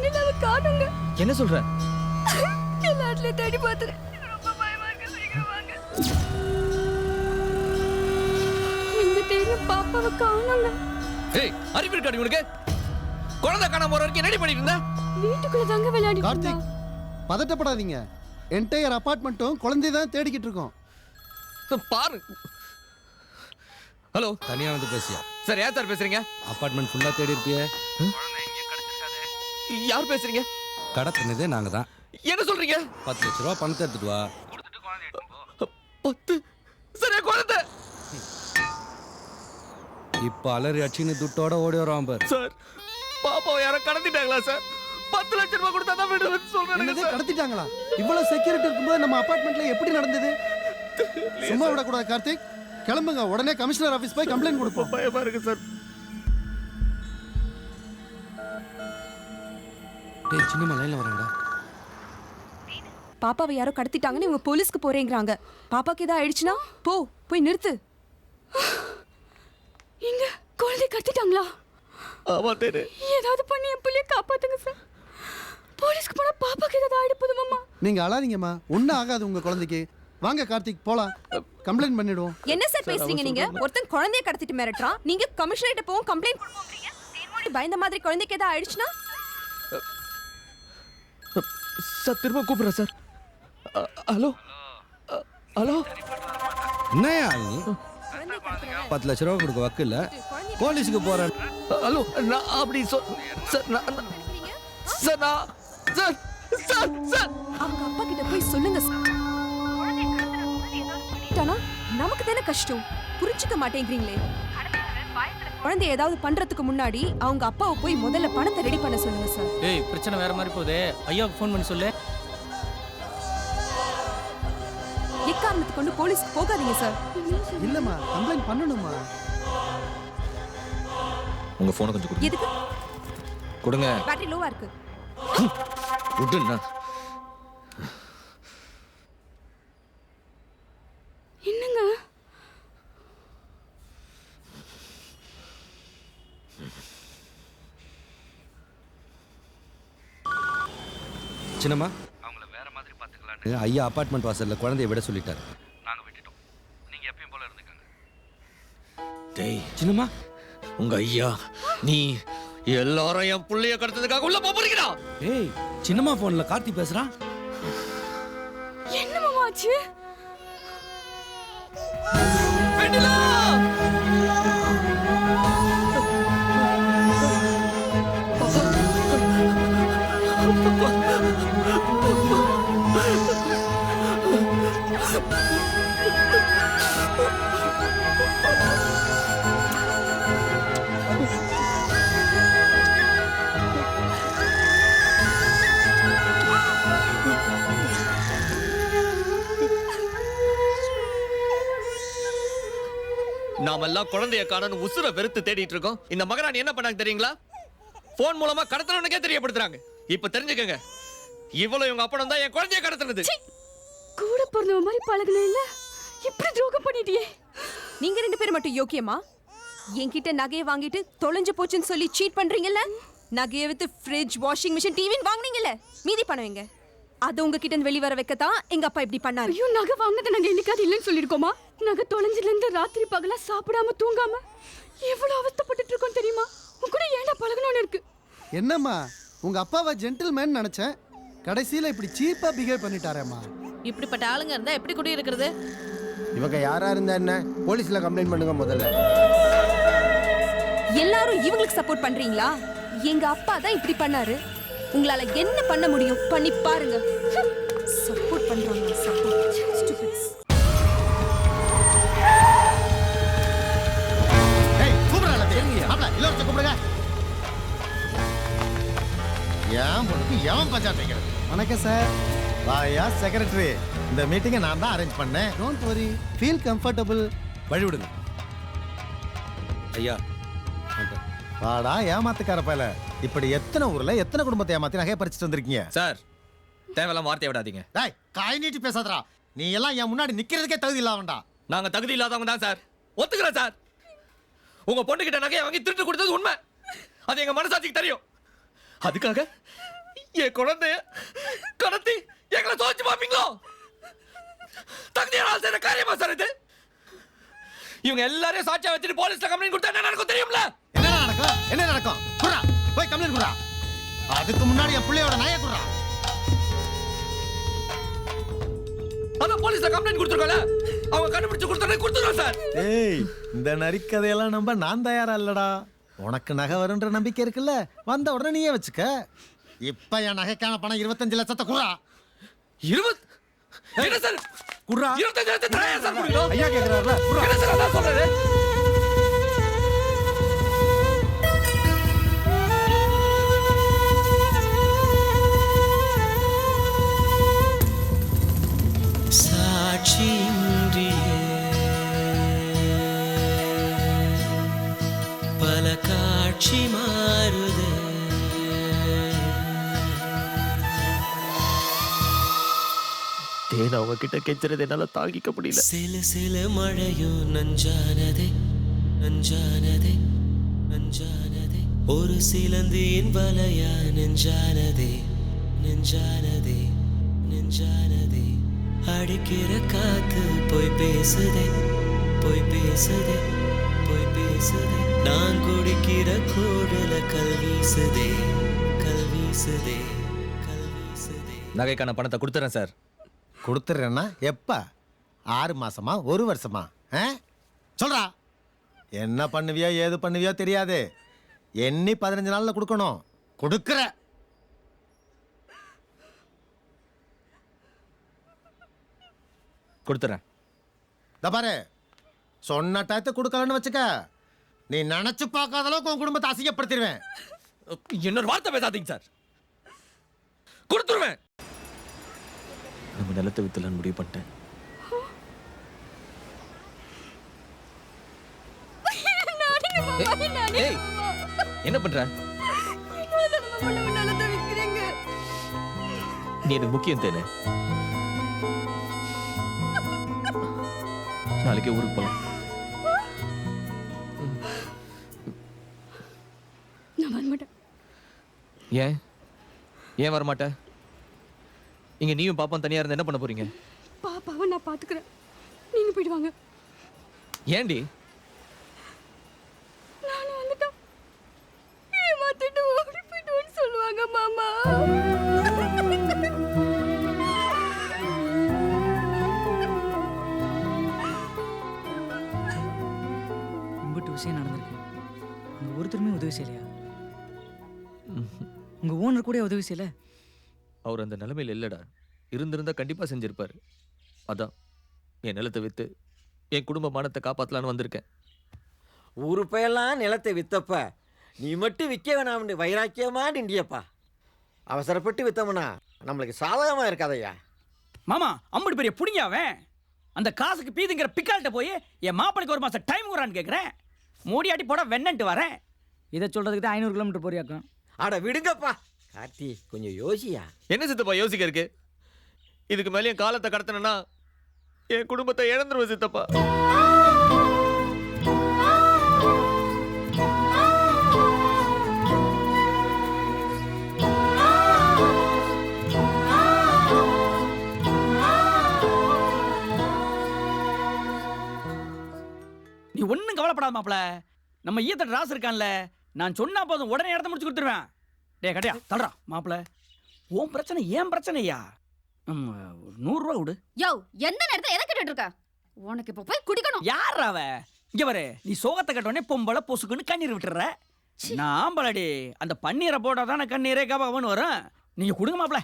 வெண்ணிலாவை காணுங்க. என்ன சொல்ற? எல்லா இடத்துலயும் தேடி பார்த்துட்டேன். ரொம்ப பயமா இருக்கு. சீக்கிரம் வாங்க. எங்க தேடியும் பாப்பாவை காணுங்க. ஏய், அறிவு இருக்காடி உனக்கு? குழந்தை காணாம போற வரைக்கும் ரெடி பண்ணிட்டு இருந்தா? வீட்டுக்குள்ள தாங்க விளையாடிட்டு கார்த்திக், இருந்தா. பதட்டப்படாதீங்க. என்டையர் அபார்ட்மெண்ட்டும் குழந்தைய தான் தேடிக்கிட்டு இருக்கோம். பாரு. ஹலோ, தனியா வந்து பேசியா? சார் யார் சார் பேசுறீங்க? அபார்ட்மெண்ட் ஃபுல்லா தேடி இருப்பியே. யார் பேசுறீங்க? கடத்தினதே நாங்க தான். என்ன சொல்றீங்க? 10 லட்ச ரூபா பணத்தை எடுத்துட்டு வா. 10 சரியா குழந்தை? இப்ப அலறி அடிச்சுன்னு துட்டோட ஓடி வரான் பாரு. சார், பாப்பாவை யாரோ கடத்திட்டாங்களா சார்? 10 லட்சம் ரூபாய் கொடுத்தா தான் விடுவேன்னு சொல்றாங்க என்னது, சார். கடத்திட்டாங்களா? இவ்வளவு செக்யூரிட்டி இருக்கும்போது நம்ம அபார்ட்மெண்ட்ல எப்படி நடந்தது? சும்மா விடக்கூடாது கார்த்திக். கிளம்புங்க, உடனே கமிஷனர் ஆபீஸ் போய் கம்ப்ளைண்ட் கொடுப்போம். பயமா இருக்கு சார். டேய், சின்னம்மா லைன்ல வராங்கடா. பாப்பாவை யாரோ கடத்திட்டாங்கன்னு இவங்க போலீஸ்க்கு போறேங்கறாங்க. பாப்பாக்கு ஏதாவது ஆயிடுச்சுனா போய் நிறுத்து. இங்க குழந்தை கடத்திட்டாங்களா? ஆமா தேரு. ஏதாவது பண்ணி என் புள்ளைய காப்பாத்துங்க சார். போலீஸ்க்கு போனா பாப்பாக்கு ஏதாவது ஆயிடுது மாமா. நீங்க அழாதீங்கம்மா, ஒன்னும் ஆகாது உங்க குழந்தைக்கு. வாங்க கார்த்திக், போலாம். கம்ப்ளைண்ட் பண்ணிடுவோம். என்ன சார் பேசுறீங்க நீங்க? ஒருத்தன் குழந்தைய கடத்திட்டு மிரட்டறான். நீங்க கமிஷனர்ட்ட போவோம் கம்ப்ளைண்ட் கொடுப்போம்ன்றீங்க. தேன்மொழி பயந்த மாதிரி குழந்தைக்கு ஏதாவது ஆயிடுச்சுனா? சார் திரும்ப கூப்பிடுறேன் சார். Hello hello. என்னையா நீ? 10 லட்ச ரூபா கொடுக்க வக்கு இல்ல, போலீஸுக்கு போறேன். ஹலோ, நான் அப்படி சார் சார் நான் சார் சார் சார் அவங்க அப்பா கிட்ட போய் சொல்லுங்க சார். டானா நமக்கு தானே கஷ்டம், புரிஞ்சுக்க மாட்டேங்கிறீங்களே. குழந்தை ஏதாவது பண்றதுக்கு முன்னாடி அவங்க அப்பாவை போய் முதல்ல பணத்தை ரெடி பண்ண சொல்லுங்க சார். ஏய், பிரச்சனை வேற மாதிரி போகுது. ஐயாவுக்கு ஃபோன் பண்ணி சொல்லு. எக்காரணத்தை கொண்டு போலீஸ்க்கு போகாதீங்க சார். இல்லம்மா, கம்ப்ளைண்ட் பண்ணணுமா? உங்க போனை கொஞ்சம் கொடுங்க. எதுக்கு? கொடுங்க. பேட்டரி லோவா இருக்கு. விடுண்ணா. என்னங்க? சின்னம்மா, அவங்கள வேற மாதிரி பாத்துக்கலாம்னு ஐயா அபார்ட்மெண்ட் வாசல்ல குழந்தைய விட சொல்லிட்டாரு. நாங்க விட்டுட்டோம். நீங்க எப்பயும் போல இருந்துக்கங்க. டேய் சின்னம்மா, உங்க ஐயா நீ எல்லாரும் என் புள்ளைய கடத்ததுக்காக உள்ள போறீங்கடா. ஏய், சின்னம்மா போன்ல கார்த்தி பேசுறான். என்ன மாமா ஆச்சு? வெண்ணிலா! நாமெல்லாம் குழந்தைய காணணும் உசுர வெறுத்து தேடிட்டு இருக்கோம். இந்த மகராணி என்ன பண்ணாங்க தெரியுங்களா? போன் மூலமா கடத்தணும்னுக்கே தெரியப்படுத்துறாங்க. இப்ப தெரிஞ்சுக்கங்க, இவ்வளவு இவங்க அப்பனம் தான் என் குழந்தைய கடத்தினது. கூட பிறந்தவ மாதிரி பழகுன இல்ல, இப்படி துரோகம் பண்ணிட்டியே. நீங்க 2 பேரும் மட்டும் யோக்கியமா? என்கிட்ட நகையை வாங்கிட்டு தொலைஞ்சு போச்சுன்னு சொல்லி சீட் பண்றீங்கல்ல? நகையை with fridge, washing machine, TV வாங்குனீங்கல்ல, மீதி பணம் எங்க? அது உங்ககிட்ட இருந்து வெளிவர வைக்கத்தான் எங்க அப்பா இப்படி பண்ணாரு. ஐயோ, நகை வாங்கினது நாங்க என்னைக்காவது இல்லைன்னு சொல்லிருக்கோமா? நகை தொலைஞ்சதுல இருந்து ராத்திரி பகலா சாப்பிடாம தூங்காம எவ்வளவு அவஸ்தைப்பட்டுட்டு இருக்கோம் தெரியுமா? உன் கூட ஏன்டா பழகணும்னு இருக்கு. என்னம்மா, உங்க அப்பாவை ஜென்டில்மேன் நினைச்சேன், கடைசியில இப்படி சீப்பா பிஹேவ் பண்ணிட்டாரேம்மா. இப்படிப்பட்ட ஆளுங்க இருந்தா எப்படி குடி இருக்கிறது? இவங்க யாரா இருந்தா என்ன, போலீஸ்ல கம்ப்ளைண்ட் பண்ணுங்க முதல்ல. எல்லாரும் இவங்களுக்கு சப்போர்ட் பண்றீங்களா? எங்க அப்பா தான் இப்படி பண்ணாரு. உங்களால என்ன பண்ண முடியும் பண்ணி பாருங்க. சப்போர்ட் பண்றாங்க, சப்போர்ட். ஸ்டூபிட்ஸ். ஏய், கூப்பிடுறால தெரியுங்க. மாப்ள, இல்ல கூப்பிடுங்க. ஏன் பொண்ணுக்கு எவன் பஞ்சாயத்து வைக்கிறது? வணக்கம் சார். வாயா செக்ரட்டரி, இந்த மீட்டிங்கை நான் தான் அரேஞ்ச் பண்ணேன். Don't worry, feel comfortable. வழி விடுங்க ஐயா. வாடா ஏமாத்துக்கார பயல, இப்படி எத்தனை ஊர்ல எத்தனை குடும்பத்தை ஏமாத்தி நகையை பறிச்சுட்டு வந்திருக்கீங்க? சார், தேவையில்லாம வார்த்தையை விடாதீங்க. டேய், காய் நீட்டி பேசாதடா. நீ எல்லாம் என் முன்னாடி நிக்கிறதுக்கே தகுதி இல்லாமடா. நாங்க தகுதி இல்லாதவங்க தான் சார். ஒத்துக்கிறேன் சார். உங்க பொண்ணு கிட்ட நகையை வாங்கி திருட்டு கொடுத்தது உண்மை. அது எங்க மனசாட்சிக்கு தெரியும். அதுக்காக என் குழந்தைய கடத்தி எங்களை தோச்சு பாப்பீங்களோ? தகுதியான செய்யற காரியமா சார் இது? இவங்க எல்லாரையும் சாட்சியா வச்சுட்டு போலீஸ்ல கம்ப்ளைண்ட் கொடுத்தா என்ன நடக்கும் தெரியும்ல? என்ன நடக்கும் குர்ரா, போய் கம்ப்ளைண்ட் குர்ரா. அதுக்கு முன்னாடி என் பிள்ளையோட நாயை குர்ரா. அதான் போலீஸ்ல கம்ப்ளைண்ட் கொடுத்துருக்கோம்ல, அவங்க கண்டுபிடிச்சு கொடுத்துருவோம் சார். ஏய், இந்த நரிக்கதையெல்லாம் நம்ப நான் தயாரா இல்லடா. உனக்கு நகை வரும்ன்ற நம்பிக்கை இருக்குல்ல, வந்த உடனே நீயே வச்சுக்க. இப்ப என் நகைக்கான பணம் 25 லட்சத்தை குர்ரா. 20 என்ன சார் குர்ரா. 25 லட்சம் தரேன் சார் கொடுங்க. ஐயா கேக்குறாருல குர்ரா. என்ன சார் அதான் சொல்றாரு? பல காட்சி மாறுது. தேன் அவங்க கிட்ட கெஞ்சுறது என்னால தாங்கிக்க முடியல. சில சில மழையும் நஞ்சானதே நஞ்சானதே நஞ்சானதே. ஒரு சிலந்தியின் வலையா நெஞ்சானதே நெஞ்சானதே நெஞ்சானதே. அடிக்கிற காத்து போய் பேசுதே போய் பேசுதே போய் பேசுதே. நான் குடிக்கிற கோடுல கல் வீசுதே கல் வீசுதே கல் வீசுதே. நகைக்கான பணத்தை கொடுத்துறேன் சார். கொடுத்துறேன்னா எப்ப? 6 மாசமா 1 வருஷமா? சொல்றா. என்ன பண்ணுவியோ ஏது பண்ணுவியோ தெரியாது. எண்ணி 15 நாள்ல கொடுக்கணும். கொடுக்குற. கொடுத்துறேன். இந்த பாரு, சொன்ன டயத்தை கொடுக்கலன்னு வச்சுக்க, நீ நினைச்சு பார்க்காத அளவுக்கு உன் குடும்பத்தை அசிங்கப்படுத்திடுவேன். இன்னொரு வார்த்தை பேசாதீங்க சார். கொடுத்துருவேன். நம்ம நிலத்தை வித்துலான்னு முடிவு பண்ணிட்டேன். ஏய், என்ன பண்ற? நீ எனக்கு முக்கியம் தேனே. நாளைக்கே ஊருக்கு போலாம். நான் வரமாட்டேன். ஏன் ஏன் வரமாட்ட? இங்க நீயும் பாப்பான் தனியா இருந்து என்ன பண்ண போறீங்க? பாப்பாவை நான் பாத்துக்கிறேன், நீங்க போயிட்டு வாங்க. ஏண்டி? நானும் வந்துட்டோம், ஏமாத்திட்டு ஓடி போயிட்டு சொல்லுவாங்க மாமா. இம்பட்டு விஷயம் நடந்திருக்கு, உங்க ஒருத்தருமே உதவி செய்யலையா? உங்க ஓனர் கூட உதவி செய்யல? அவர் அந்த நிலைமையில இல்லடா. இருந்திருந்தா கண்டிப்பா செஞ்சிருப்பாரு. அதான் என் நிலத்தை வித்து என் குடும்ப மானத்தை காப்பாத்தலான்னு வந்திருக்கேன். ஊரு போயெல்லாம் நிலத்தை வித்தப்ப நீ மட்டும் விற்க வேணாம்னு வைராக்கியமா நிண்டியப்பா. அவசரப்பட்டு வித்தோம்னா நம்மளுக்கு சாதகமா இருக்காதையா. மாமா அம்படி பெரிய புடிங்காவன். அந்த காசுக்கு பீதுங்கிற பிக்கால்கிட்ட போய் என் மாப்பிளைக்கு 1 மாசம் டைம் கூறான்னு கேட்குறேன். மூடியாட்டி போட வெண்ணன்ட்டு வரேன். இதை சொல்றதுக்கு தான் 500 கிலோமீட்டர் போறியாக்கும். அட விடுங்கப்பா கார்த்தி, கொஞ்சம் யோசியா. என்ன சித்தப்பா யோசிக்க இருக்கு? இதுக்கு மேலே என் காலத்தை கடத்தினா என் குடும்பத்தை இழந்துருவேன் சித்தப்பா. நீ ஒன்றும் கவலைப்படாத மாப்பிள. நம்ம ஈயத்தட்ட ராசு இருக்கான்ல, நான் சொன்னா போதும் உடனே இடத்த முடிச்சு கொடுத்துருவேன். டே கட்டியா தள்ளுறா மாப்பிள. உன் பிரச்சனை ஏன் பிரச்சனையா? 100 ரூபா விடு. யோ, எந்த நேரத்துல எதை கேட்டுட்டு இருக்க? உனக்கு இப்ப போய் குடிக்கணும். யார் அவ? இங்க பாரு, நீ சோகத்தை கட்டோடனே பொம்பளை பொசுக்குன்னு கண்ணீர் விட்டுற. நான் ஆம்பளடி, அந்த பன்னீரை போட்டால் தானே கண்ணீரே கபாவன்னு வரும். நீங்க கொடுங்க மாப்பிள.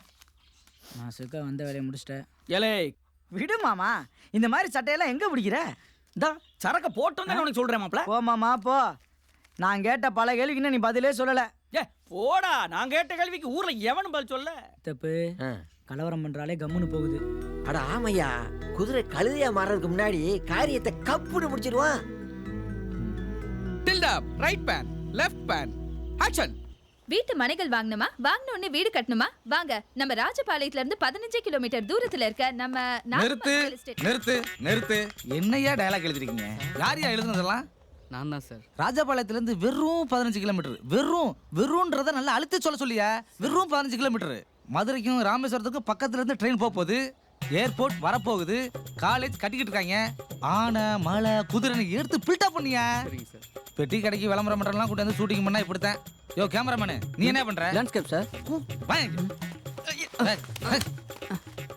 நான் சுக்கா வந்த வேலையை முடிச்சிட்டேன். ஏலே விடு மாமா, இந்த மாதிரி சட்டையெல்லாம் எங்க பிடிக்கிற? இந்த சரக்க போட்டோம் தானே உனக்கு சொல்றேன் மாப்பிள. போ மாமா போ. நான் கேட்ட பல கேள்விக்கு இன்னும் நீ பதிலே சொல்லல. ஏ போடா, நான் கேட்ட கேள்விக்கு ஊர்ல எவனும் பதில் சொல்ல. தப்பு. கலவரம் பண்றாலே கம்முன்னு போகுது. அட ஆமையா, குதிரை கழுதையா மாறதுக்கு முன்னாடி காரியத்தை கப்புன்னு முடிச்சிடுவான். Tilt up, right pan, left pan, action. வீட்டு மனைகள் வாங்கணுமா? வாங்கின உடனே வீடு கட்டணுமா? வாங்க, நம்ம ராஜபாளையத்துல இருந்து 15 கிலோமீட்டர் தூரத்துல இருக்க நம்ம நிறுத்து நிறுத்து நிறுத்து. என்னையா டயலாக் எழுதிருக்கீங்க? யாரையா எழுதுனதெல்லாம்? நான் தான் சார். ராஜபாளையத்துலேருந்து வெறும் 15 கிலோமீட்டர். வெறும்ன்றத நல்லா அழுத்தி சொல்ல சொல்லியா. வெறும் 15 கிலோமீட்டர். மதுரைக்கும் ராமேஸ்வரத்துக்கும் பக்கத்துலேருந்து ட்ரெயின் போகுது. ஏர்போர்ட் வரப்போகுது. காலேஜ் கட்டிக்கிட்டு இருக்காங்க. ஆனை மலை குதிரைன்னு எடுத்து பில்டா பண்ணியா. சரிங்க சார். பெட்டி கடைக்கு விளம்பரம் பண்ணுறலாம் கூட்டு வந்து ஷூட்டிங் பண்ணா இப்படித்தான். யோ கேமராமேனு நீ என்ன பண்ற? Landscape sir.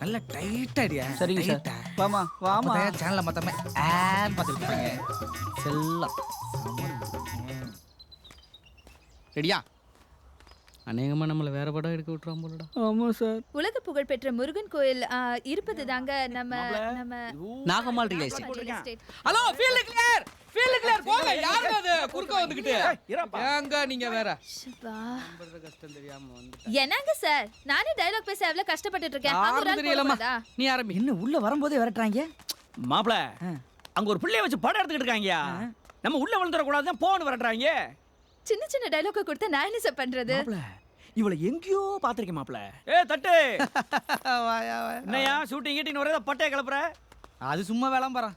நல்ல டைட் அடியா. சரிங்க சார். வாமா வாமா. சேனல்ல மொத்தமே ஆன் பார்த்துட்டு இருப்பாங்க. செல்லம். ரெடியா? அநேகமா நம்மள வேற படம் எடுக்க விட்டுறான் போலடா. ஆமா சார். உலக புகழ்பெற்ற முருகன் கோயில் இருப்பது தாங்க நம்ம Nagammal real estate. Hello field clear. Field clear போங்க. யாரு அது குறுக்க வந்துகிட்டு? ஏங்க நீங்க வேற. கஷ்டம் தெரியாம வந்து. என்னங்க சார் நானே டயலாக் பேச எவ்வளவு கஷ்டப்பட்டுட்டு இருக்கேன். அங்க ஒரு ஆள் தெரியலமா. போகுதா? நீ ஆரம்பி. என்ன உள்ள வரும்போதே விரட்டுறாங்க. மாப்ள அங்க ஒரு பிள்ளைய வச்சு படம் எடுத்துக்கிட்டு இருக்காங்கயா. நம்ம உள்ள விழுந்துட கூடாதுன்னு போன் வரட்டுறாங்க. சின்ன சின்ன டயலாக் கொடுத்தா நான் என்ன சார் பண்றது? மாப்ள இவளை எங்கேயோ பாத்திருக்கேன் மாப்ள. தட்டு என்னையா ஷூட்டிங் கீட்டிங் ஒரே பட்டையை கிளப்புற? அது சும்மா விளம்பரம்.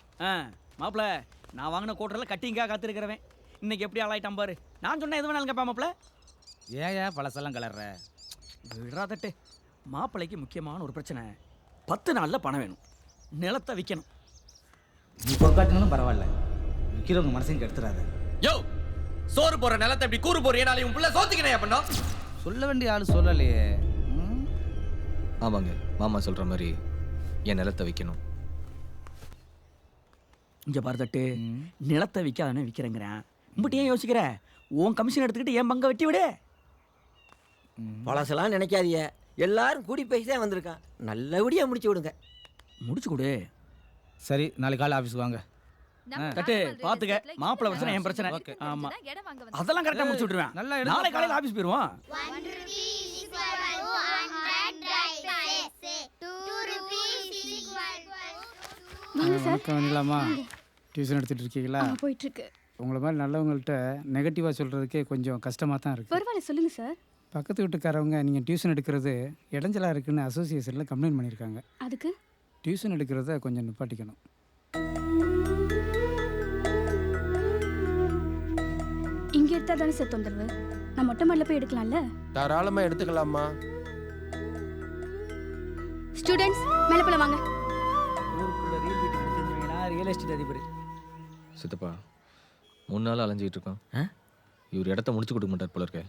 மாப்ள நான் வாங்கின கோட்டரில் கட்டிங்காக காத்திருக்கிறவன் இன்னைக்கு எப்படி ஆளாயிட்டான் பாரு. நான் சொன்னேன் எது வேணாலும் கேட்பா மாப்ள. ஏன் பழசெல்லாம் கலர்ற? விடுறா தட்டு. மாப்பிள்ளைக்கு முக்கியமான ஒரு பிரச்சனை. 10 நாளில் பணம் வேணும். நிலத்தை விற்கணும். நீ பொறுக்காட்டினாலும் பரவாயில்ல. விற்கிறவங்க மனசையும் கெடுத்துறாத. யோ சோறு போற நிலத்தை இப்படி கூறு போறியனால உன் பிள்ளை சோத்திக்கினே பண்ணா சொல்ல வேண்டிய ஆளு சொல்லலையே. ஆமாங்க மாமா சொல்ற மாதிரி என் நிலத்தை விற்கணும். இங்க பாரு தட்டு. நிலத்தை விற்காதானே விற்கிறேங்கிறேன். இப்படி ஏன் யோசிக்கிற? உன் கமிஷன் எடுத்துக்கிட்டு என் பங்கை வெட்டி விடு. பழசெல்லாம் நினைக்காதீங்க. எல்லாரும் கூடி பேசி தான் வந்திருக்கான். நல்லபடியாக முடிச்சு விடுங்க. முடிச்சு கொடு. சரி நாளைக்கு காலை ஆஃபீஸ்க்கு வாங்க. தட்டு பாத்துக்க. மாப்பிள்ளை பிரச்சனை என் பிரச்சனை. ஆமா அதெல்லாம் கரெக்டா முடிச்சு விட்டுருவேன். நாளை காலையில் ஆபீஸ் போயிருவோம். வணக்கம் வந்துடலாமா? டியூஷன் எடுத்துட்டு இருக்கீங்களா? போயிட்டு இருக்கு. உங்களை மாதிரி நல்லவங்கள்ட்ட நெகட்டிவாக சொல்கிறதுக்கே கொஞ்சம் கஷ்டமாக தான் இருக்குது. பரவாயில்ல சொல்லுங்க சார். பக்கத்து வீட்டுக்காரவங்க நீங்கள் டியூஷன் எடுக்கிறது இடைஞ்சலாக இருக்குன்னு அசோசியேஷனில் கம்ப்ளைண்ட் பண்ணியிருக்காங்க. அதுக்கு டியூஷன் எடுக்கிறத கொஞ்சம் நிப்பாட்டிக்கணும். இங்க எடுத்தா தானே சார் தொந்தரவு. நான் மொட்டை மாடல போய் எடுக்கலாம்ல? தாராளமாக எடுத்துக்கலாமா? ஸ்டூடண்ட்ஸ் மேலே போல வாங்க. ஊருக்குள்ள ரியல் வீட்டு கிடைச்சிருந்தீங்கன்னா ரியல் எஸ்டேட் அதிபர். சித்தப்பா 3 நாள் அலைஞ்சிட்டு இருக்கான். இவர் இடத்த முடிச்சு கொடுக்க மாட்டார் போல இருக்க.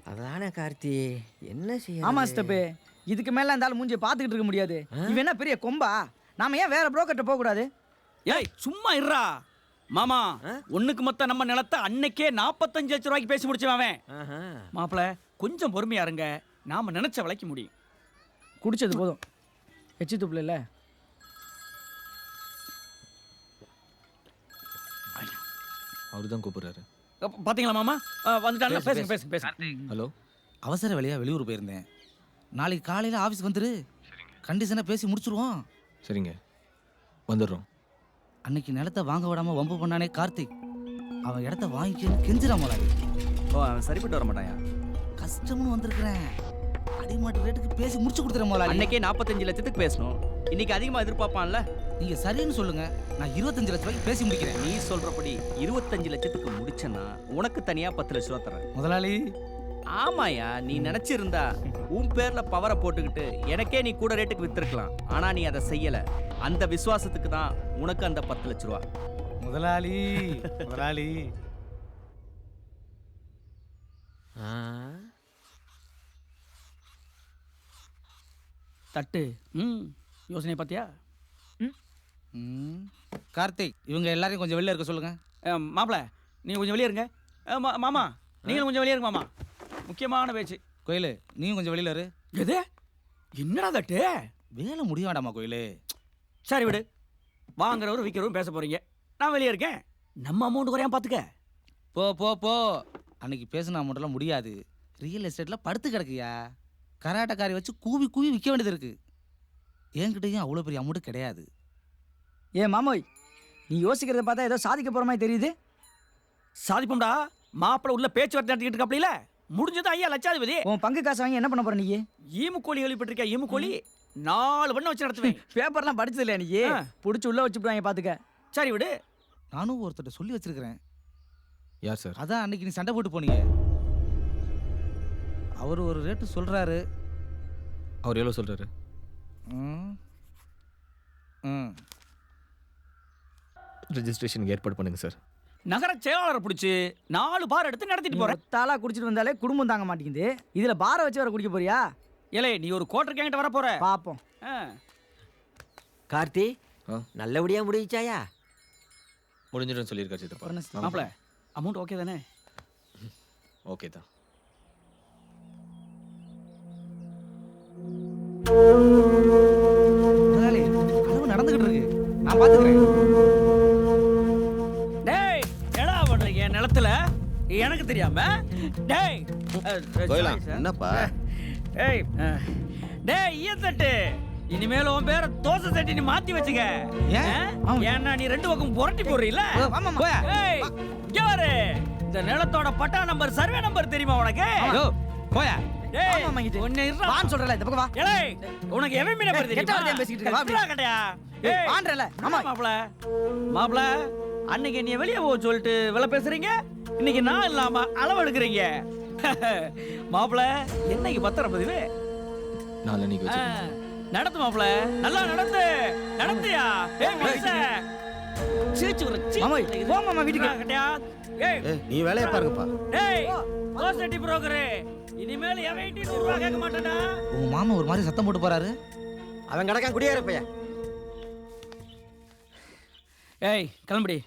அதானே கார்த்தி என்ன செய்ய? ஆமா ஸ்டெப்பு. இதுக்கு மேல அந்த ஆள் மூஞ்சியை பார்த்துக்கிட்டு இருக்க முடியாது. இவன் என்ன பெரிய கொம்பா? நாம ஏன் வேற புரோக்கர்ட்ட போக கூடாது? ஏய் சும்மா இருடா. மாமா ஒண்ணுக்கு மொத்த நம்ம நிலத்தை அன்னைக்கே 45 லட்சம் ரூபாய்க்கு பேசி முடிச்சவன். மாப்பிள்ள கொஞ்சம் பொறுமையா இருங்க. நாம நினைச்ச விலைக்கு முடியும். குடிச்சது போதும். எச்சி துப்புல இல்ல. அவரு தான் கூப்பிடுறாரு. பாத்தீங்களா மாமா? வந்துட்டாங்க. பேசுங்க பேசுங்க பேசுங்க. ஹலோ அவசர வேலையா வெளியூர் போயிருந்தேன். நாளைக்கு காலையில ஆஃபீஸ்க்கு வந்துரு. கண்டிஷனா பேசி முடிச்சிருவோம். சரிங்க வந்துடுறோம். அன்னைக்கு நிலத்தை வாங்க விடாம வம்பு பண்ணானே கார்த்திக். அவன் இடத்த வாங்கிக்கன்னு கெஞ்சிரான் போல. அவன் சரிப்பட்டு வர மாட்டாயா? கஷ்டம்னு வந்திருக்கிறேன். அடிமாட்டு ரேட்டுக்கு பேசி முடிச்சு கொடுத்துறேன் போல. அன்னைக்கே 45 லட்சத்துக்கு பேசணும். இன்னைக்கு அதிகமா எதிர்பார்ப்பான்ல. நீங்க சரின்னு சொல்லுங்க. நான் 25 லட்சம் ரூபாய்க்கு பேசி முடிக்கிறேன். நீ சொல்றபடி 25 லட்சத்துக்கு முடிச்சேன்னா உனக்கு தனியா 10 லட்ச ரூபா தரேன். முதலாளி. ஆமாயா நீ நினைச்சிருந்தா உன் பேர்ல பவரை போட்டுக்கிட்டு எனக்கே நீ கூட ரேட்டுக்கு வித்திருக்கலாம். ஆனா நீ அதை செய்யல. அந்த விசுவாசத்துக்கு தான் உனக்கு அந்த 10 லட்ச ரூபா. முதலாளி முதலாளி. தட்டு. யோசனை பார்த்தியா? கார்த்திக் இவங்க எல்லாரையும் கொஞ்சம் வெளில இருக்க சொல்லுங்க. மாப்பிள்ள நீ கொஞ்சம் வெளியே இருங்க. மாமா நீங்களும் கொஞ்சம் வெளியே இருங்க மாமா. முக்கியமான பேச்சு. கோயிலு நீயும் கொஞ்சம் வெளியில இரு. எது என்னடா தட்டு? வேலை முடிய வேண்டாமா கோயிலு? சரி விடு. வாங்குறவரும் விற்கிறவரும் பேச போறீங்க. நான் வெளியே இருக்கேன். நம்ம அமௌண்ட் குறையாம பார்த்துக்க. போ போ போ. அன்னைக்கு பேசின அமௌண்ட்லாம் முடியாது. ரியல் எஸ்டேட்ல படுத்து கிடக்குயா. கராட்டக்காரி வச்சு கூவி கூவி விற்க வேண்டியது இருக்கு. என்கிட்டயும் அவ்வளோ பெரிய அமௌண்ட் கிடையாது. ஏன் மாமோய் நீ யோசிக்கிறத பார்த்தா ஏதோ சாதிக்க போற மாதிரி தெரியுது. சாதிப்போம்டா. மாப்பிள்ள உள்ள பேச்சுவார்த்தை நடத்திக்கிட்டு இருக்காப்ல. முடிஞ்சது ஐயா லட்சாதிபதி. உன் பங்கு காசு வாங்கி என்ன பண்ண போற நீ? ஈமு கோழி கேள்விப்பட்டிருக்க? ஈமு கோழி 4 பண்ண வச்சு நடத்துவேன். பேப்பர்லாம் படிச்சது இல்லையா நீ? பிடிச்சி உள்ள வச்சுடுவாங்க பாத்துக்க. சரி விடு. நானும் ஒருத்தர் சொல்லி வச்சிருக்கிறேன். யார் சார்? அதான் அன்னைக்கு நீ சண்டை போட்டு போனீங்க. அவர் ஒரு ரேட்டு சொல்றாரு. அவர் எவ்வளோ சொல்றாரு? ம் ம் ரெஜிஸ்ட்ரேஷனுக்கு ஏற்பாடு பண்ணுங்க சார். நகர செயலாளரை பிடிச்சி 4 பார் எடுத்து நடத்திட்டு போறேன். தாளா குடிச்சிட்டு வந்தாலே குடும்பம் தாங்க மாட்டேங்குது. இதுல பாரை வச்சு வர குடிக்க போறியா? ஏலே நீ ஒரு கோட்டர் கேங்கிட்ட வர போற. பாப்போம். கார்த்தி நல்லபடியா முடிச்சாயா? முடிஞ்சிடும் சொல்லியிருக்காரு சித்தப்பா. மாப்பிள அமௌண்ட் ஓகே தானே? ஓகே தான். முதலாளி கனவு நடந்துகிட்டு இருக்கு, நான் பாத்துக்கிறேன். டேய் என்னடா பண்றீங்க நிலத்துல எனக்கு தெரியாம? டேய் என்னப்பா? டேய் டேய் ஈயத்தட்டு, இனிமேல் உன் பேரை தோசை தட்டி நீ மாத்தி வச்சுக்க. ஏன்னா நீ 2 பக்கம் புரட்டி போடுறீல்ல. ஏய் இங்க பாரு, இந்த நிலத்தோட பட்டா நம்பர் சர்வே நம்பர் தெரியுமா உனக்கு? போயா. டேய் உன்னை வான் சொல்றல, இந்த பக்கம் வா. ஏய் உனக்கு எவன் நம்பர் தெரியுமா? கெட்ட வார்த்தை பேசிட்டு இருக்க, வா அப்படியே. கடையா ஏய் வான்றல. ஆமா மாப்ள அன்னைக்கு நீ வெளியே போ சொல்லிட்டு விலை பேசுறீங்க, இன்னைக்கு நான் இல்லாம அளவு எடுக்கிறீங்க. மாப்ள என்னைக்கு பத்திரம் பதிவு? நாளைக்கு நடத்து மாப்ள, நல்லா நடத்தியா? ஏய் மிஸ் சீச்சு வர மாமா போ மாமா வீட்டுக்கு. கடையா ஏய் நீ வேலையை பாருங்கப்பா. டேய் கோசட்டி புரோக்கர், இனிமேல் எவன் 200 ரூபாய் கேட்க மாட்டேனா? உங்க மாமா ஒரு மாதிரி சத்தம் போட்டு போறாரு. அவன் கடக்கான் குடியாரப்பையா. ஏய் கிளம்புடி.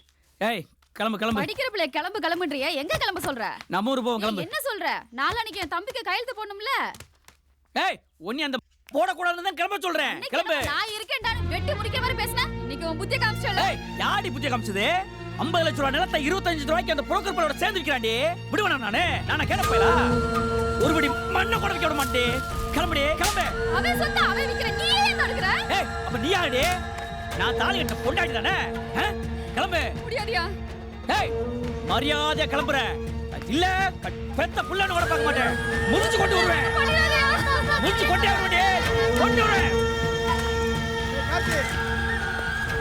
ஏய் கிளம்பு. படிக்கிற பிள்ளை கிளம்புன்றியா? எங்க கிளம்ப சொல்ற? நம்ம ஊர் போவோம், கிளம்பு. என்ன சொல்ற? நாளைக்கு என் தம்பிக்கு கையெழுத்து போடணும்ல. ஏய் ஒண்ணி அந்த போடக்கூடாதுன்னு தான் கிளம்ப சொல்றேன். கிளம்பு. நான் இருக்கேன்டா, வெட்டி முடிக்கிற மாதிரி பேசுன. இன்னைக்கு உன் புத்திய காமிச்சல. ஏய் யாடி புத்திய காமிச்சது? 50 லட்சம் ரூபாய் நிலத்தை 25 ரூபாய்க்கு அந்த புரோக்கர் பையோட சேர்ந்து விக்கிறான்டி. விடுவேனா நானே கேட்பேலா? ஒருபடி மண்ணை கூட விக்க விட மாட்டே. கிளம்புடி கிளம்பு. அவன் சொந்த அவன் விக்கிற, நீ ஏன் தடுக்கற? ஏய் அப்ப நீ யாடி? நான் தாலி கட்ட பொண்டாட்டி தானே? கிளம்பு. முடியாதியா? ஏய் மரியாதையா கிளம்புற, இல்ல பெத்த புள்ளன்னு கூட பார்க்க மாட்டேன். முடிச்சு கொண்டு வருவேன். முடிச்சு கொண்டே வருவேன். கொண்டு வருவேன்.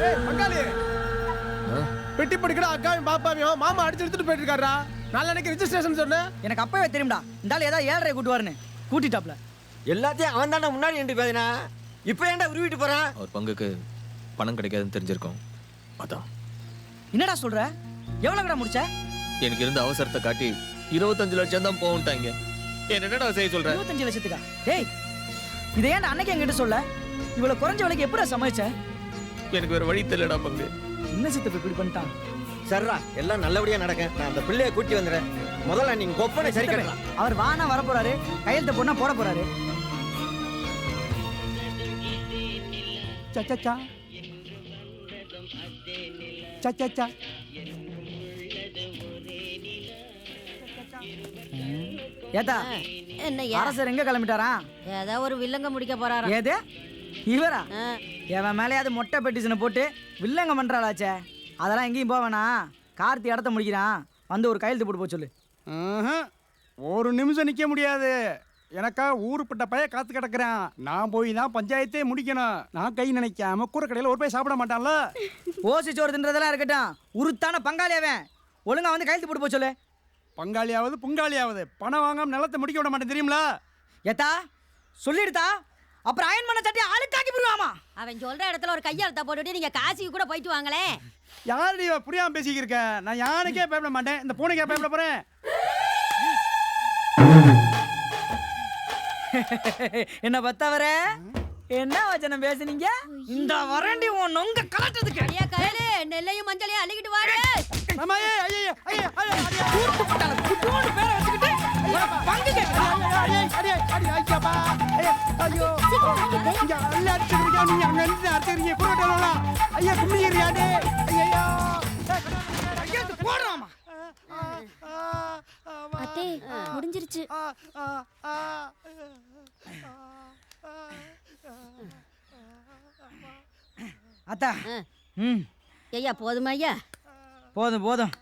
ஏய் பங்காளி, பெட்டி படிக்கிற அக்காவும் பாப்பாவையும் மாமா அடிச்சு எடுத்துட்டு போயிட்டு இருக்காரா? நாளைக்கு ரெஜிஸ்ட்ரேஷன் சொன்னேன். எனக்கு அப்பவே தெரியும்டா, இந்த ஆளு ஏதாவது 7:30 கூட்டு வரணும். கூட்டிட்டாப்ல. எல்லாத்தையும் அவன் தானே முன்னாடி நின்று பேசினா, இப்போ ஏன்டா உருவிட்டு போறான்? அவர் பங்குக்கு பணம் கிடைக்காதுன்னு தெரிஞ்சிருக்கோம், அதான். என்னடா சொல்ற? எவ்வளவு கடை முடிச்ச? எனக்கு இருந்த அவசரத்தை காட்டி 25 லட்சம் தான் போன்ட்டாங்க. என்னடா செய்ய சொல்ற? 25 லட்சத்துக்கா? டேய் இதை ஏன்டா அன்னைக்கு என்கிட்ட சொல்ல? இவ்வளவு குறைஞ்ச விலைக்கு எப்படா சமாளிச்ச? எனக்கு வேற வழி தெரியலடா பங்கு. என்ன சித்தப்பு இப்படி பண்ணிட்டான்? சரிடா, எல்லாம் நல்லபடியா நடக்கும். நான் அந்த பிள்ளைய கூட்டி வந்துடுறேன். முதல்ல நீங்க கொப்பனை சரி கட்டலாம். அவர் வானா வர போறாரு, கையெழுத்து போனா போட போறாரு. சச்சா சச்சா ஏதா என்னய்யா? அரசர் எங்க கிளம்பிட்டாரா? ஏதோ ஒரு வில்லங்க முடிக்க போறாரா? ஏது இவரா? எவன் மேலேயாவது மொட்டை பெட்டிஷனை போட்டு வில்லங்க பண்றாளாச்சே. அதெல்லாம் எங்கேயும் போவேனா? கார்த்தி இடத்த முடிக்கிறான், வந்து ஒரு கையெழுத்து போட்டு போக சொல்லு. ஒரு நிமிஷம் நிக்க முடியாது. எனக்கா ஊருப்பட்ட பைய காத்து கிடக்குறேன். நான் போய் தான் பஞ்சாயத்தே முடிக்கணும். நான் கை நினைக்காம கூரை கடையில் ஒரு பைய சாப்பிட மாட்டான்ல. ஓசி சோறு தின்றதெல்லாம் இருக்கட்டும், உருத்தான பங்காளியாவன் ஒழுங்கா வந்து கையெழுத்து போட்டு போக சொல்லு. பங்காளியாவது புங்காளியாவது பணம் வாங்காம நிலத்தை முடிக்க விட மாட்டேன் தெரியுங்களா? ஏத்தா சொல்லிடுதா, அப்புறம் அயன் பண்ண தட்டி ஆளுக்காக்கி போடுவாமா. அவன் சொல்ற இடத்துல ஒரு கையெழுத்த போட்டுட்டு நீங்க காசிக்கு கூட போயிட்டு வாங்களே. யாரு புரியாம பேசிக்கிருக்க? நான் யானுக்கே பயப்பட மாட்டேன், இந்த பூனைக்கே பயப்பட போறேன். என்ன பத்தவர என்ன வச்சனம் பேசுனீங்க? இந்த வரண்டி உன் நொங்க கலட்டதுக்கு. அடியா கயலே, நெல்லையும் மஞ்சளையும் அள்ளிக்கிட்டு வாரு. அம்மாயே ஐயே ஐயே ஐயே கூட்டு பட்டால குட்டோண்டு பேரை வச்சுக்கிட்டு பங்கு கேக்குறா. ஐயே ஐயப்பா ஐயோ இங்க அல்ல அடிச்சிருக்கீங்க. நீங்க அங்க இருந்து அடிச்சிருக்கீங்க கூட்டல. ஐயா கும்மிறியாடே. ஐயோ கையெழுத்து போடுறாமா. அத்தே முடிஞ்சிருச்சு. அத்தா ஐயா போதுமா ஐயா? போதும் போதும்.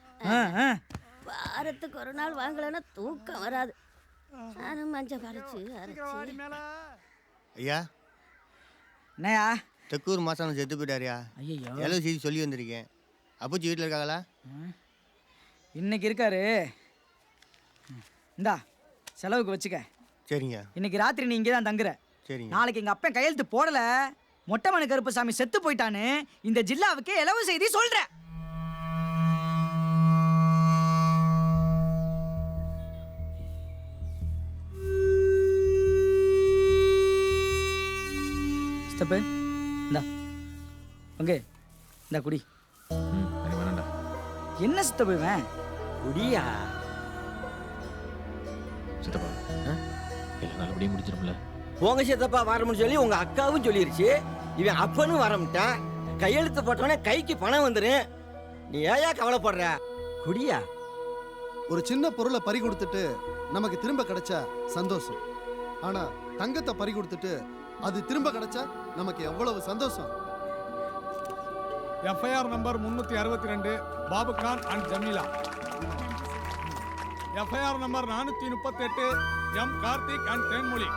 வாரத்துக்கு ஒரு நாள் வாங்கலன்னா தூக்கம் வராது. நானும் மஞ்சள் அரைச்சு ஐயா என்னையா? தெக்கூர் மாசம் செத்து போயிட்டாரியா? ஐயோ எவ்வளோ செய்தி சொல்லி வந்திருக்கேன். அப்பூச்சி வீட்டில் இருக்காங்களா? இன்னைக்கு இருக்காரு. இந்தா செலவுக்கு வச்சுக்க. சரிங்க. இன்னைக்கு ராத்திரி நீ இங்கே தான் தங்குற. சரிங்க. நாளைக்கு எங்க அப்பன் கையெழுத்து போடல, மொட்டைமணி கருப்பசாமி செத்து போயிட்டான்னு இந்த ஜில்லாவுக்கு இலவ செய்தி சொல்றேன். சித்தப்பு இந்தா ஓகே இந்தா குடி. என்ன சித்தப்பு இவன்? குடியா? சித்தப்பா எல்லாம் நல்லபடியாக முடிச்சிடும்ல. உங்க சித்தப்பா வரமுன்னு சொல்லி உங்க அக்காவும் சொல்லிருச்சு. இவன் அப்பனும் வரமுட்டான். கையெழுத்து போட்டவனே கைக்கு பணம் வந்துடும். நீ ஏயா கவலைப்படுற? குடியா? ஒரு சின்ன பொருளை பறி கொடுத்துட்டு நமக்கு திரும்ப கிடைச்சா சந்தோஷம். ஆனா தங்கத்தை பறி கொடுத்துட்டு அது திரும்ப கிடைச்சா நமக்கு எவ்வளவு சந்தோஷம். FIR number 362 Babukhan and Jamila. FIR number 438 M Karthik and Thenmozhi.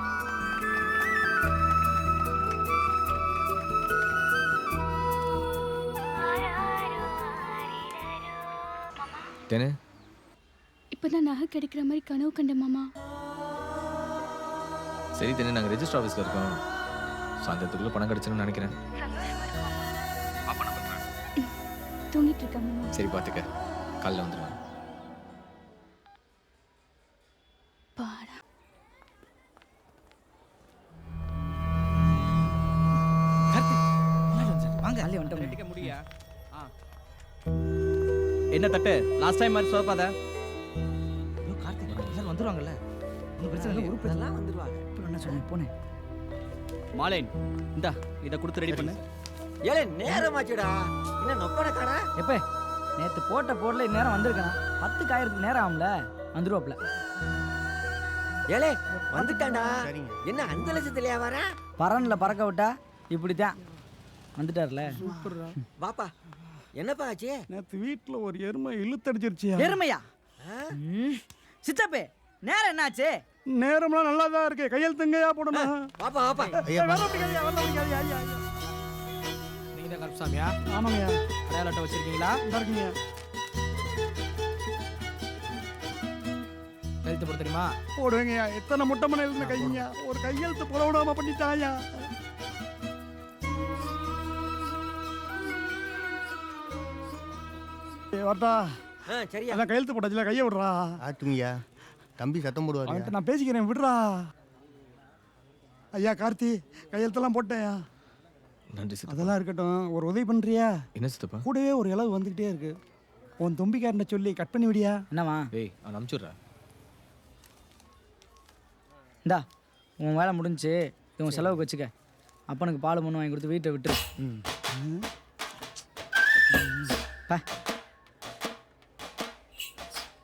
தேனே இப்பதான் நகை கிடைக்கிற மாதிரி கனவு கண்ட மாமா. சரி தேனே, நாங்கள் ரெஜிஸ்டர் ஆஃபீஸில் இருக்கோம். சாயந்தரத்துக்குள்ளே பணம் கிடைச்சிடும்னு நினைக்கிறேன். தூங்கிட்டு இருக்க மாமா. சரி பார்த்துக்க, காலைல வந்துடுவேன். பாடா வாங்க அள்ளி வந்துட்டோம். கட்டிக்க முடியா? என்ன தட்டு லாஸ்ட் டைம் மாதிரி சோப்பாத. ஐயோ கார்த்திக் எல்லாரும் வந்துருவாங்கல்ல, ஒன்றும் பிரச்சனை இல்லை. ஒரு பிரச்சனை வந்துருவாங்க. அப்புறம் என்ன சொன்னேன் போனேன். மாலேன் இந்தா இதை கொடுத்து ரெடி பண்ணு. ஏலே நேரமாச்சுடா. என்ன நொப்பன காணா? எப்ப நேத்து போட்ட போடல இந்நேரம் வந்திருக்கான். 10 காயறதுக்கு நேரம் ஆகும்ல, வந்துருவாப்ல. ஏலே வந்துட்டான்டா. என்ன அந்த லட்சத்திலேயா வர? பறன்ல பறக்க விட்டா இப்படித்தான் வந்துட்டார்ல. சூப்பர்ரா. பாப்பா என்னப்பா ஆச்சு? நேத்து வீட்டுல ஒரு எருமை இழுத்தடிச்சிருச்சியா? எருமையா? சித்தப்பே நேரம் என்னாச்சு? நேரம்லாம் நல்லா தான் இருக்கு. கையெழுத்துங்கயா போடணும். பாப்பா பாப்பா. நீங்க தான் கருப்பசாமியா? ஆமாங்கய்யா. அடையாள அட்டை வச்சிருக்கீங்களா? இருக்குங்க. கையெழுத்து போட தெரியுமா? போடுவேங்கய்யா. எத்தனை முட்டை மணி எழுந்த கைங்கய்யா. ஒரு கையெழுத்து போட விடாம பண்ணிட்டாயா. வாட்டா. சரியா? அதான் கையெழுத்து போட்டாச்சுல, கையை விடுறா. ஆத்துங்கய்யா, தம்பி சத்தம் போடுவாரு. அவன்கிட்ட நான் பேசிக்கிறேன், விடுறா. ஐயா கார்த்தி, கையெழுத்தெல்லாம் போட்டேயா. நன்றி சித்தப்பா. அதெல்லாம் இருக்கட்டும், ஒரு உதவி பண்றியா? என்ன சித்தப்பா? கூடவே ஒரு இளவு வந்துகிட்டே இருக்கு. உன் தொம்பிக்காரனை சொல்லி கட் பண்ணி விடியா. என்னவா? ஏய் அவன் அனுப்பிச்சுட்றா. இந்தா உன் வேலை முடிஞ்சு. உன் செலவுக்கு வச்சுக்க. அப்பனுக்கு பால் மண்ணு வாங்கி கொடுத்து வீட்டை விட்டுரு.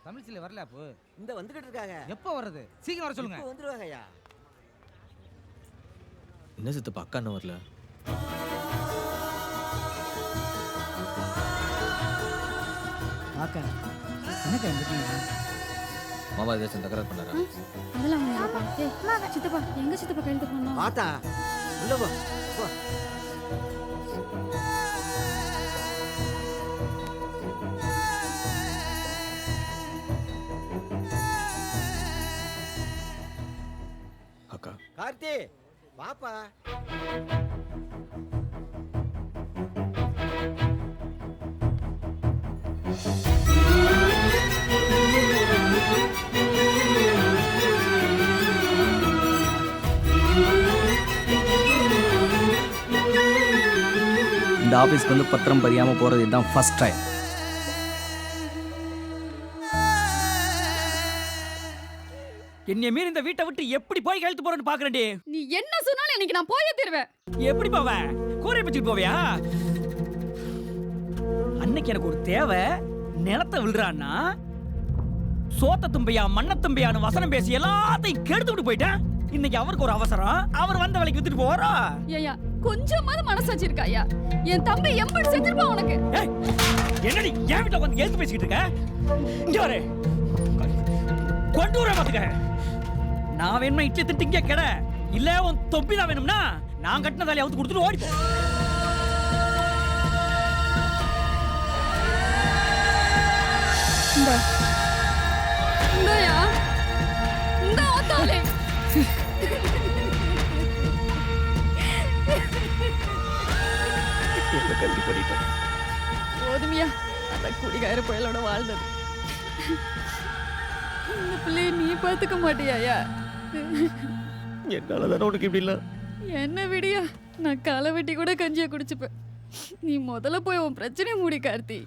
தமிழ்ச்சியில் வரல அப்போ. இந்த வந்துகிட்டு இருக்காங்க. எப்போ வர்றது? சீக்கிரம் வர சொல்லுங்க. இப்போ வந்துருவாங்கய்யா. என்ன சித்தப்பா அக்கா இன்னும் வரல? ஆக்கா என்னக்கா வந்துட்டீங்க? மாமா ஏதாச்சும் தகராறு பண்ணாரா? அதெல்லாம் ஒண்ணும் இல்லப்பா. ஏய் சித்தப்பா, எங்க சித்தப்பா கையெழுத்து போடணும்? பாத்தா உள்ள போ. போ. அக்கா கார்த்தி பாப்பா. இந்த ஆஃபீஸ்க்கு வந்து பத்திரம் பதியாமல் போகிறது இதுதான் ஃபர்ஸ்ட் டைம். என்னைய மீறி இந்த வீட்டை விட்டு எப்படி போய் கையெழுத்து போறேன்னு பாக்குறேன்டி. நீ என்ன சொன்னாலும் எனக்கு நான் போயே தருவேன். எப்படி போவ? கூரை பிச்சுட்டு போவியா? அன்னைக்கு எனக்கு ஒரு தேவை, நிலத்தை விழுறான்னா சோத்த தும்பையா மண்ண தும்பையான்னு வசனம் பேசி எல்லாத்தையும் கெடுத்து விட்டு போயிட்டேன். இன்னைக்கு அவருக்கு ஒரு அவசரம், அவர் வந்த வேலைக்கு வித்துட்டு போறா. ஐயா கொஞ்சமாவது மனசாட்சி இருக்கா ஐயா? என் தம்பி எம்படி செஞ்சிருப்பான் உனக்கு. என்னடி என் வீட்டுல வந்து எழுத்து பேசிக்கிட்டு இருக்க? இங்க வர கொண்டு வர பாத்துக்க. நான் வேணுமா இட்லி திட்டிங்க கெட, இல்ல உன் தொப்பி தான் வேணும்னா நான் கட்டின தாலி அவுத்து கொடுத்துட்டு ஓடிப்போ. இந்தாயா இந்த ஆத்தாளே போதுமியா அந்த குடிகார புயலோட வாழ்ந்தது. இந்த பிள்ளைய நீ பார்த்துக்க மாட்டியாயா? என்னாலதானே உனக்கு இப்படி இல்ல. என்ன விடியா, நான் களை வெட்டி கூட கஞ்சியை குடிச்சுப்பேன். நீ முதல்ல போய் உன் பிரச்சனையை மூடி கார்த்தி.